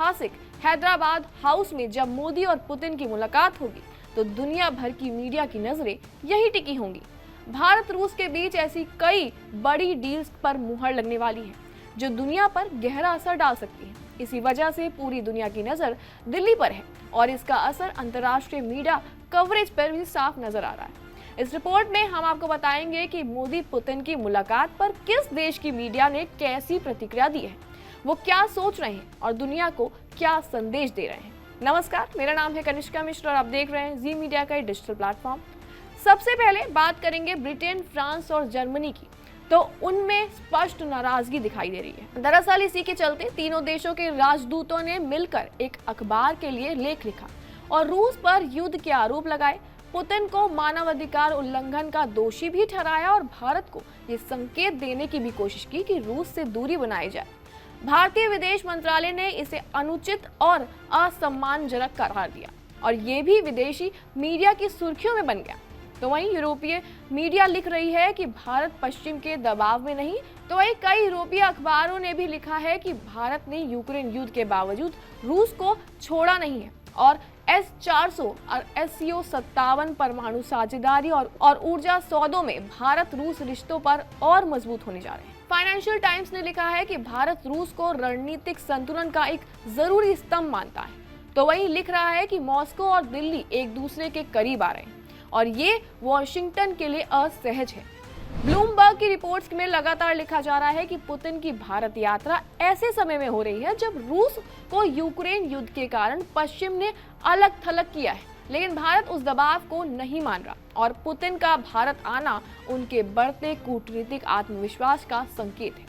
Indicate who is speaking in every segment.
Speaker 1: ऐतिहासिक हैदराबाद हाउस में जब मोदी और पुतिन की मुलाकात होगी तो दुनिया भर की मीडिया की नजरें यही टिकी होंगी। भारत रूस के बीच ऐसी कई बड़ी डील्स पर मुहर लगने वाली है जो दुनिया पर गहरा असर डाल सकती है। इसी वजह से पूरी दुनिया की नजर दिल्ली पर है और इसका असर अंतर्राष्ट्रीय मीडिया कवरेज पर भी साफ नजर आ रहा है। इस रिपोर्ट में हम आपको बताएंगे कि मोदी पुतिन की मुलाकात पर किस देश की मीडिया ने कैसी प्रतिक्रिया दी है, वो क्या सोच रहे हैं और दुनिया को क्या संदेश दे रहे हैं। नमस्कार, मेरा नाम है कनिष्का मिश्र और आप देख रहे हैं जी मीडिया का डिजिटल प्लेटफॉर्म। सबसे पहले बात करेंगे ब्रिटेन, फ्रांस और जर्मनी की, तो उनमें स्पष्ट नाराजगी दिखाई दे रही है। दरअसल इसी के चलते तीनों देशों के राजदूतों ने मिलकर एक अखबार के लिए लेख लिखा और रूस पर युद्ध के आरोप लगाए, पुतिन को मानवाधिकार उल्लंघन का दोषी भी ठहराया और भारत को ये संकेत देने की भी कोशिश की कि रूस से दूरी बनाई जाए। भारतीय विदेश मंत्रालय ने इसे अनुचित और असम्मानजनक करार दिया और ये भी विदेशी मीडिया की सुर्खियों में बन गया। तो वहीं यूरोपीय मीडिया लिख रही है कि भारत पश्चिम के दबाव में नहीं, तो वहीं कई यूरोपीय अखबारों ने भी लिखा है कि भारत ने यूक्रेन युद्ध के बावजूद रूस को छोड़ा नहीं है और S-400 और SCO-57 परमाणु साझेदारी और ऊर्जा सौदों में भारत रूस रिश्तों पर और मजबूत होने जा रहे हैं। फाइनेंशियल टाइम्स ने लिखा है कि भारत रूस को रणनीतिक संतुलन का एक जरूरी स्तंभ मानता है, तो वहीं लिख रहा है कि मॉस्को और दिल्ली एक दूसरे के करीब आ रहे हैं और ये वॉशिंगटन के लिए असहज है। ब्लूमबर्ग की रिपोर्ट्स में लगातार लिखा जा रहा है कि पुतिन की भारत यात्रा ऐसे समय में हो रही है जब रूस को यूक्रेन युद्ध के कारण पश्चिम ने अलग थलग किया है, लेकिन भारत उस दबाव को नहीं मान रहा और पुतिन का भारत आना उनके बढ़ते कूटनीतिक आत्मविश्वास का संकेत है।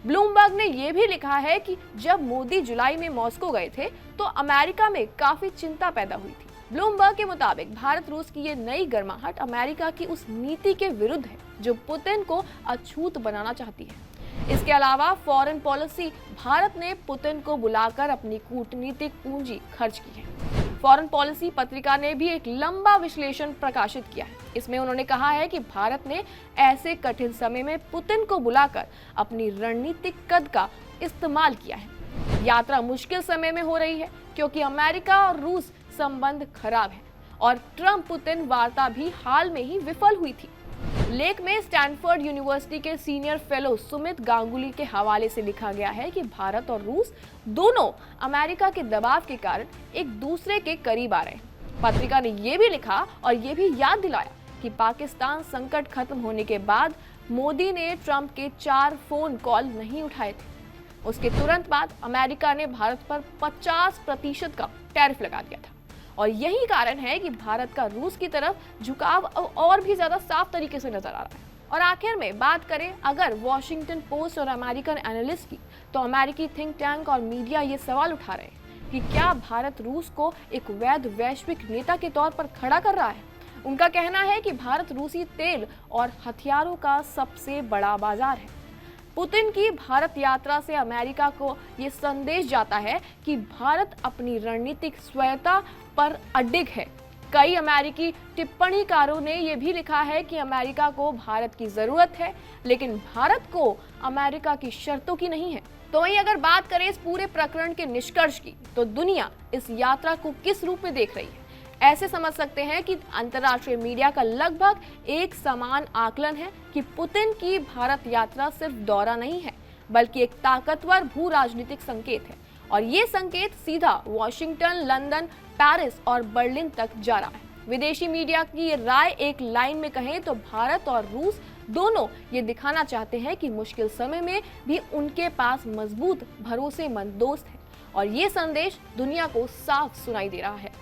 Speaker 1: ब्लूमबर्ग ने यह भी लिखा है कि जब मोदी जुलाई में मॉस्को गए थे तो अमेरिका में काफी चिंता पैदा हुई थी। ब्लूमबर्ग के मुताबिक भारत रूस की ये नई गर्माहट अमेरिका की उस नीति के विरुद्ध है जो पुतिन को अछूत बनाना चाहती है। इसके अलावा फॉरेन पॉलिसी, भारत ने पुतिन को बुलाकर अपनी कूटनीतिक पूंजी खर्च की है। फॉरेन पॉलिसी पत्रिका ने भी एक लंबा विश्लेषण प्रकाशित किया है। इसमें उन्होंने कहा है कि भारत ने ऐसे कठिन समय में पुतिन को बुलाकर अपनी रणनीतिक कद का इस्तेमाल किया है। यात्रा मुश्किल समय में हो रही है क्योंकि अमेरिका और रूस संबंध खराब है और ट्रंप पुतिन वार्ता भी हाल में ही विफल हुई थी। लेख में स्टैनफोर्ड यूनिवर्सिटी के सीनियर फेलो सुमित गांगुली के हवाले से लिखा गया है कि भारत और रूस दोनों अमेरिका के दबाव के कारण एक दूसरे के करीब आ रहे हैं। पत्रिका ने यह भी लिखा और यह भी याद दिलाया कि पाकिस्तान संकट खत्म होने के बाद मोदी ने ट्रंप के 4 फोन कॉल नहीं उठाए थे। उसके तुरंत बाद अमेरिका ने भारत पर 50% का टैरिफ लगा दिया था और यही कारण है कि भारत का रूस की तरफ झुकाव और भी ज्यादा साफ तरीके से नजर आ रहा है। और आखिर में बात करें अगर वॉशिंगटन पोस्ट और अमेरिकन एनालिस्ट की, तो अमेरिकी थिंक टैंक और मीडिया ये सवाल उठा रहे हैं कि क्या भारत रूस को एक वैध वैश्विक नेता के तौर पर खड़ा कर रहा है। उनका कहना है कि भारत रूसी तेल और हथियारों का सबसे बड़ा बाजार है। पुतिन की भारत यात्रा से अमेरिका को ये संदेश जाता है कि भारत अपनी रणनीतिक स्वायत्तता पर अडिग है। कई अमेरिकी टिप्पणीकारों ने यह भी लिखा है कि अमेरिका को भारत की जरूरत है, लेकिन भारत को अमेरिका की शर्तों की नहीं है। तो वहीं अगर बात करें इस पूरे प्रकरण के निष्कर्ष की, तो दुनिया इस यात्रा को किस रूप में देख रही है। ऐसे समझ सकते हैं कि अंतर्राष्ट्रीय मीडिया का लगभग एक समान आकलन है कि पुतिन की भारत यात्रा सिर्फ दौरा नहीं है, बल्कि एक ताकतवर भू राजनीतिक संकेत है और ये संकेत सीधा वॉशिंगटन, लंदन, पेरिस और बर्लिन तक जा रहा है। विदेशी मीडिया की राय एक लाइन में कहें तो भारत और रूस दोनों ये दिखाना चाहते हैं कि मुश्किल समय में भी उनके पास मजबूत, भरोसेमंद दोस्त हैं और ये संदेश दुनिया को साफ सुनाई दे रहा है।